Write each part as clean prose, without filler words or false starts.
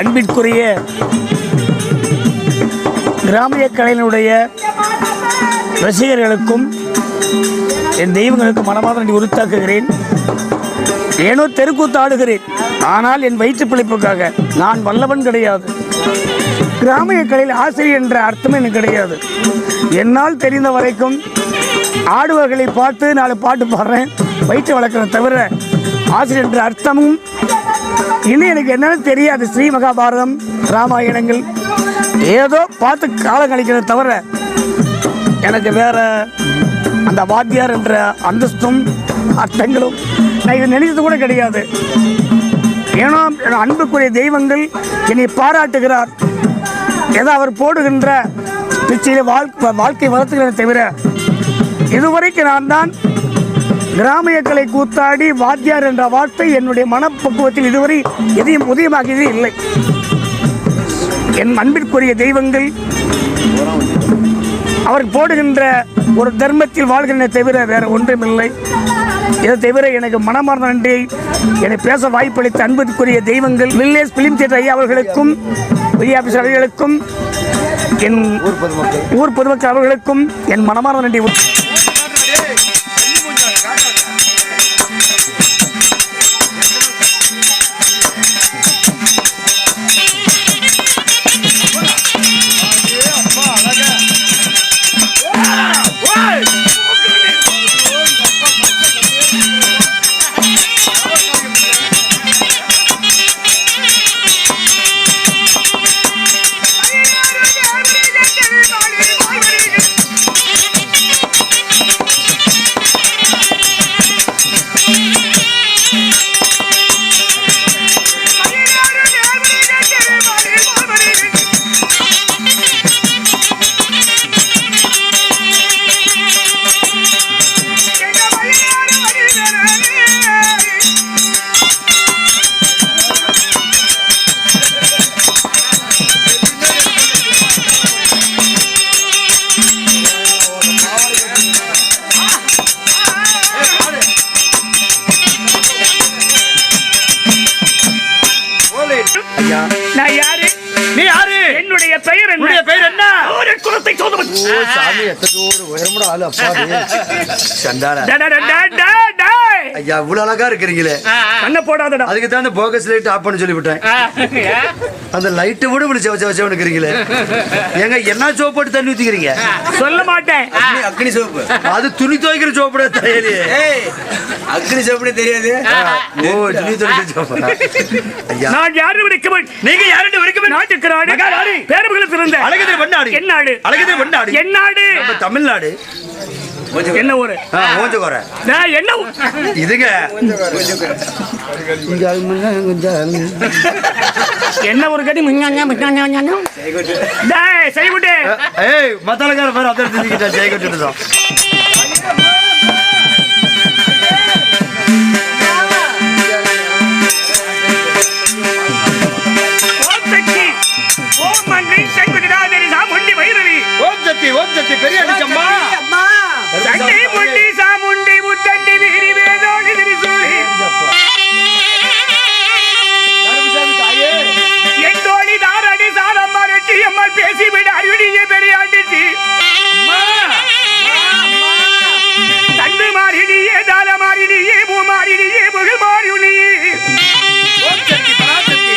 அன்பிற்குரிய கிராமிய கலையினுடைய ரசிகர்களுக்கும் என் தெய்வங்களுக்கும் மனமார்ந்த நன்றி உறுத்தாக்குகிறேன். ஏனோ தெருக்கூத்து ஆடுகிறேன், ஆனால் என் வயிற்று பிழைப்புக்காக. நான் வல்லவன் கிடையாது. கிராமிய கலையில் ஆசிரியர் என்ற அர்த்தம் எனக்கு கிடையாது. என்னால் தெரிந்த வரைக்கும் ஆடுவர்களை பார்த்து 4 பாட்டு பாடுறேன், வயிற்று வளர்க்குறேன் தவிர ஆசிரியர் என்ற அர்த்தமும் இன்னும் எனக்கு என்னன்னு தெரியாது. ஸ்ரீ மகாபாரதம், ராமாயணங்கள் ஏதோ பார்த்து காலம் கழிக்கிறத தவிர எனக்கு வேற அந்த வாத்தியார் என்ற அந்தஸ்தும் அர்த்தங்களும் நான் இதை நினைத்தது கூட கிடையாது. ஏன்னா அன்புக்குரிய தெய்வங்கள் என்னை பாராட்டுகிறார். ஏதோ அவர் போடுகின்ற பிச்சையில் வாழ்க்கை வளர்த்துகிறத தவிர இதுவரைக்கும் நான் தான் கிராமிய கலை கூத்தாடி வாத்தியார் என்ற வார்த்தை என்னுடைய மனப்பக்குவத்தில் இதுவரை எதையும் உதயமாகியதே இல்லை. என் அன்பிற்குரிய தெய்வங்கள் அவர் போடுகின்ற ஒரு தர்மத்தில் வாழ்கின்ற தவிர வேற ஒன்றுமில்லை. இதை தவிர எனக்கு மனமார்ந்த நன்றி. என்னை பேச வாய்ப்பளித்த அன்பிற்குரிய தெய்வங்கள் வில்லேஜ் பிலிம் தியேட்டர் ஐயா அவர்களுக்கும், பெரிய ஆபீசர் அவர்களுக்கும், என் ஊர் பொதுமக்கள் அவர்களுக்கும் என் மனமார்ந்த நன்றி. இவ்வளவு அழகா இருக்கிறீங்களே, அதுக்கு தான் போகஸ் லைட் ஆஃப் பண்ண சொல்லிவிட்டேன். அந்த லைட்டை விட இருக்கிறீங்களே, எங்க என்ன சோப்பு போட்டு தண்ணி ஊத்திக்கிறீங்க? சொல்ல மாட்டேன். அக்னி சோப்பு. அது துணி துவைக்கிற சோப்பு தெரியலையே. அக்னி சோப்பு தெரியாது. ஓ, துணி துவைக்கிற சோப்பு. நான் யாரும் விடுக்கவன், நீங்க யாரும் விடுக்கவன். நாட்டுக்கு நாடு பேரவர்களுக்கு சிறந்த அழகதில் வண்ணாடு. என்னாடு? அழகதில் வண்ணாடு. என்னாடு? தமிழ்நாடு. என்ன ஊரு? மோஞ்சகோரை. என்ன இதுங்க? என்ன ஒரு கடி செய்குட்டு. ஏய், மத்தாலக்கார பேர் அதை தெரிஞ்சுக்கிட்டா செய்குட்டு தான். ஓம் சக்தி பெரிய அடிச்சம்மா. சண்டை முண்டி சாமுண்டி முத்தண்டி வீரி வேதோடி திரிசூலி எந்தோடி தாரடி சாரம்மா ரெட்டி அம்மா பேசிவிட அருளியே பெரியாண்டிச்சு தண்டு மாறினியே தார மாறினியே பூ மாறினியே புகழ் மாறினியே. ஓம் சக்தி பராசக்தி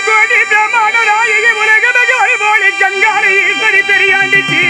கோடி பிரமாண ராயிகை உலக மகள் போல கங்காரை ஈஸ்வரி பெரியாண்டிச்சு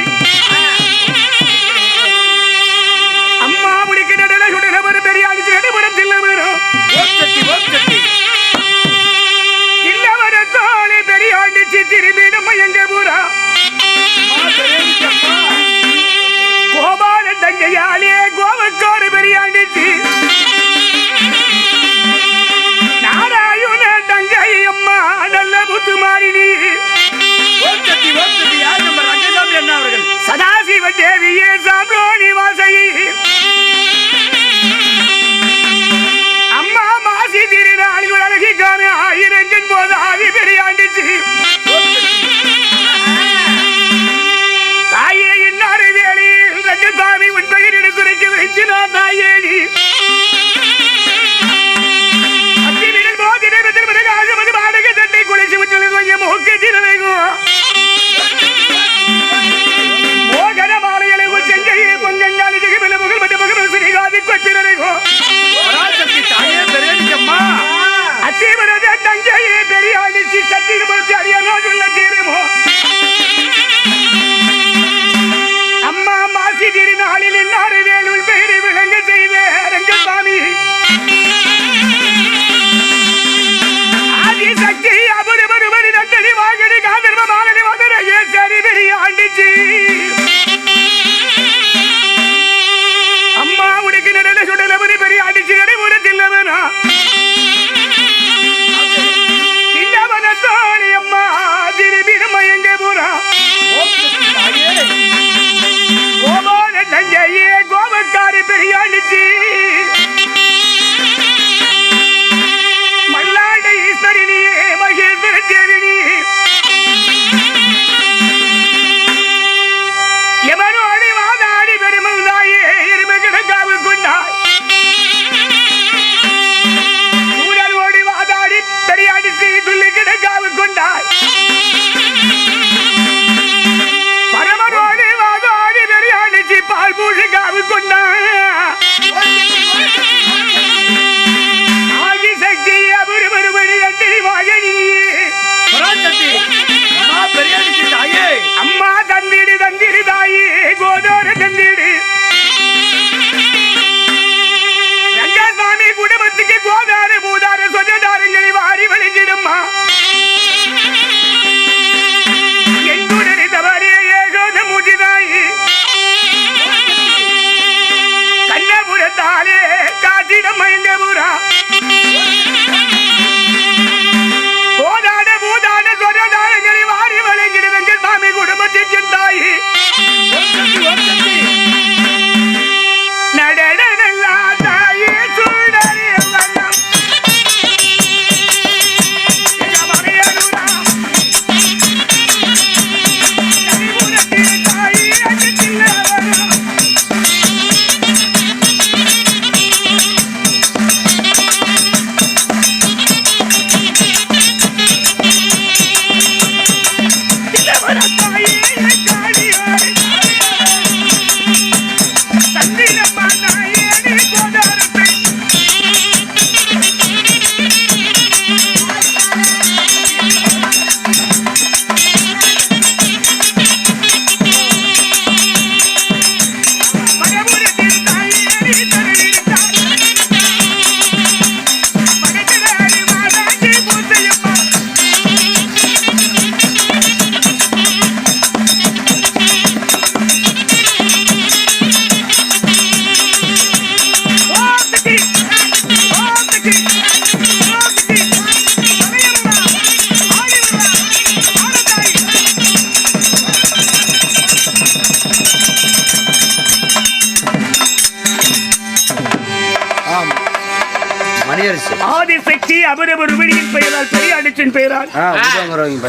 மணியரசு. ஆதிசக்தி அபரபருவியின் பெயரால் பெரியாடிச்சின் பெயரால்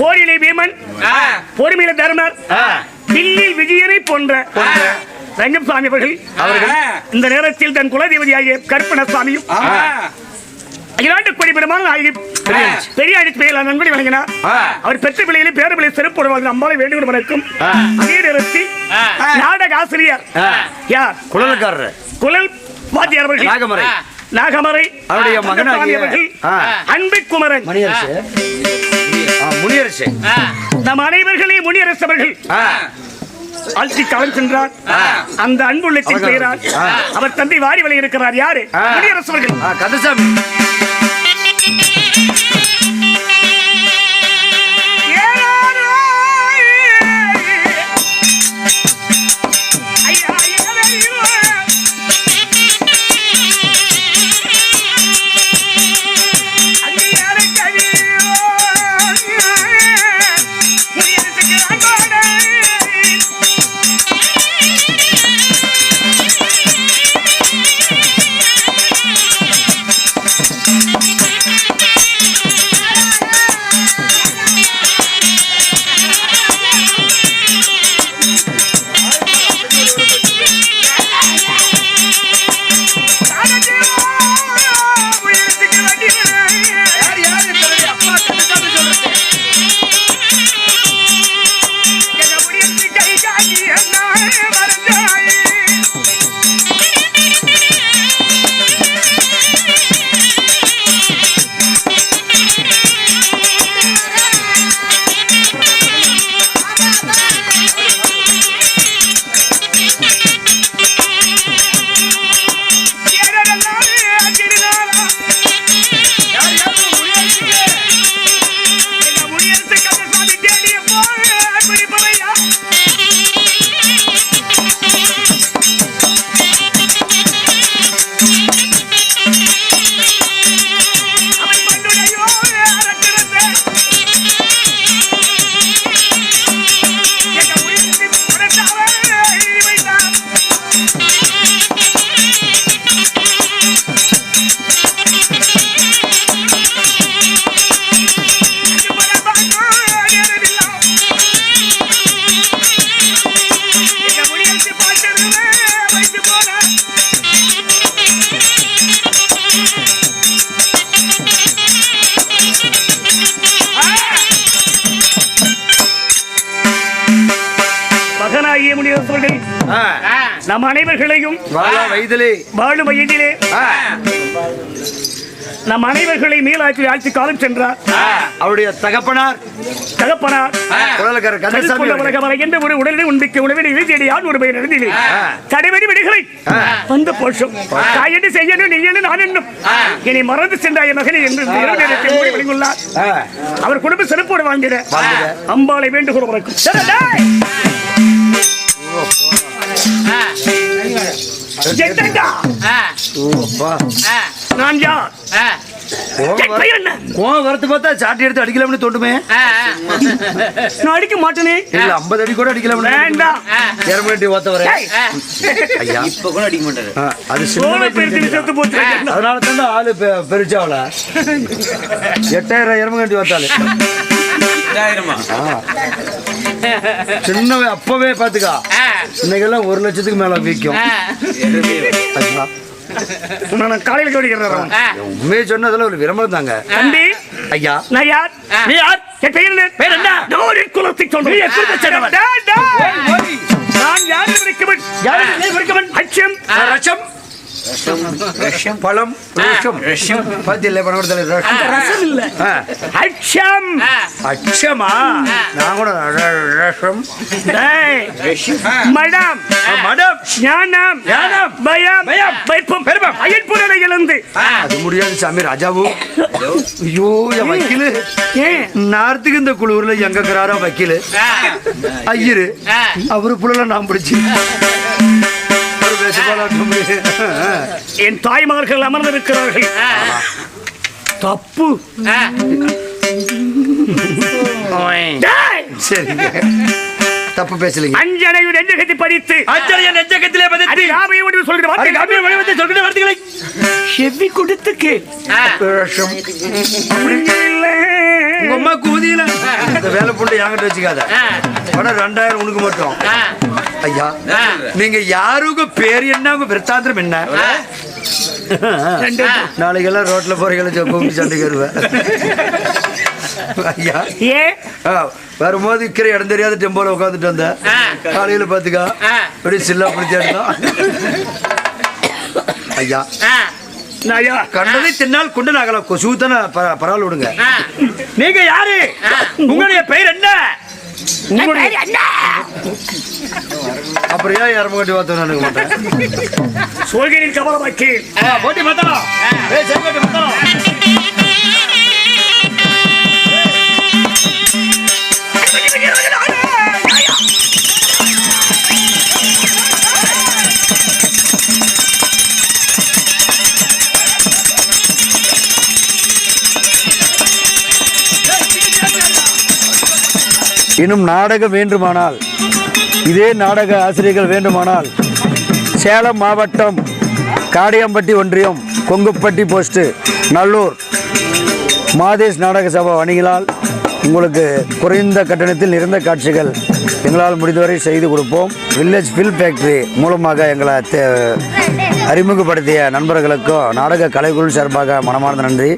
போரிலே பீமன், பொறுமையில தர்மர், தில்லில் விஜயரை போன்ற ரங்கசாமி அவர்கள் இந்த நேரத்தில் தன் குலதேவதியாகிய கற்பனசாமியும் பெரியாடி பெயரால் நன்கொடை வழங்கினார். அவர் பெற்ற பிள்ளைகளை பேர பிள்ளை சிறப்பு அம்பாலை வேண்டும் வணக்கம். அதே நேரத்தில் நாடக ஆசிரியர் யார்? குழல்காரர் குழல் வாத்தியார் அவர்கள் நாகமரை அவருடைய மகனாகிய அன்புக்குமரன் முனியரசு. நம் அனைவர்களே முனியரசு அவர்கள் ஆட்சி காலம் சென்றார். அந்த அன்புள்ளத்தின் பெயரால் அவர் தந்தை வாரி வழி இருக்கிறார். யாரு? முனியரசு அவர்கள். கந்தசாமி. நம் அனைவர்களையும் வாழும் வயதிலே நம் அனைவர்களை மீளாட்சி ஆட்சி காலம் சென்றார். அவருடைய தகப்பனார் ஒரு உடலை உண்பிக்க உணவினை இழுதியான் ஒரு பெயர் நடந்தது. கடைவெடி விடுகளை வந்த போஷம் காயடி செய்யணும் நீயனும் நான் என்னும் இனி மறந்து சென்றாய மகனே என்று வெளியுள்ளார். அவர் குடும்ப சிறப்போடு வாழ்ந்திட அம்பாளை வேண்டுகோள் வணக்கம். நான் யார்? வரத்து பார்த்தா சாட்டி எடுத்து அடிக்கலாம்னு தோண்டுமே. நான் அடிக்க மாட்டேனே. 50 அடி கூட அடிக்கலாம். வேண்டாம். ஓத்த வர ஐயா இப்ப கூட அடிக்க மாட்டாரு. அது செத்து போச்சு. அதனால தான் ஆளு பெருச்சாவல 8000 எருமகண்டி ஓத்தாலு. 8000மா? சின்ன அப்பவே பாத்துக்கா. இன்னைக்கெல்லாம் 1 லட்சத்துக்கு மேல விற்கும். காலையில் கவனிக்கிறேன். உண்மையை சொன்னதுல ஒரு விரும்பம் தாங்க. தம்பி ஐயா நான் யார்? நீ யார்? என் பெயர் என்ன? நோரி குலத்தை சொல்றேன். நான் யார்? அச்சம் ரசம் பழம் ரசம் பதில்ல பணம் ரசம் இல்ல அச்சம். அச்சமா? நான் கூட ரசம் மடம் மடம் ஞானம் ஞானம் பயம் பயம் பயப்பம் பெருமம் அயற்புறனை இழந்து அது முடியாது சாமி. ராஜாவு ஐயோ என் வக்கீலு நார்த்துக்கு இந்த குளூர்ல எங்க இருக்கிறாரோ வக்கீலு ஐயரு அவரு புள்ள நான் பிடிச்சி என் தாய்மார்கள் அமர்ந்திருக்கிறார்கள். தப்பு. சரி தப்பு பேசலீங்க. அஞ்சனையும் நெஞ்சகத்தை படித்து அஞ்சனையும் நெஞ்சகத்திலே பதித்து யாவையும் முடிவு சொல்கிற வார்த்தைகளை செவி கொடுத்து கேள். உங்க அம்மா கூதியில இந்த வேலை புண்டு என்கிட்ட வச்சுக்காத. படம் 2000 உனக்கு மட்டும். ஐயா நீங்க யாருக்கு பேர் என்ன, உங்க விருத்தாந்திரம் என்ன? நாளைக்கெல்லாம் ரோட்ல போறீங்களா கூப்பிட்டு சண்டைக்கு வருவேன். ஐயா வரும்போது விற்கிற இடம் தெரியாத டெம்போல உட்காந்துட்டு வந்தேன். காலையில பாத்துக்கா அப்படி சில்லா பிடிச்சி எடுத்தோம். ஐயா கண்டதை தின்னால் கொண்டு நாகலாம் கொசுத்தான பரவாயில்ல விடுங்க. நீங்க யாரு, உங்களுடைய பெயர் என்ன? அப்புறம் ஏன் யாரும் கட்டி பார்த்தோம் நினைக்க மாட்டேன். சொல்கிறேன் கவலமாக்கி போட்டி பார்த்தோம். இன்னும் நாடகம் வேண்டுமானால், இதே நாடக ஆசிரியர்கள் வேண்டுமானால், சேலம் மாவட்டம் காடியம்பட்டி ஒன்றியம் கொங்குப்பட்டி போஸ்ட் நல்லூர் மாதேஷ் நாடக சபா வணிகளால் உங்களுக்கு குறைந்த கட்டணத்தில் நிறைந்த காட்சிகள் எங்களால் முடிந்தவரை செய்து கொடுப்போம். வில்லேஜ் ஃபில் ஃபேக்ட்ரி மூலமாக எங்களை அறிமுகப்படுத்திய நண்பர்களுக்கும் நாடக கலைக்குழு சார்பாக மனமார்ந்த நன்றி.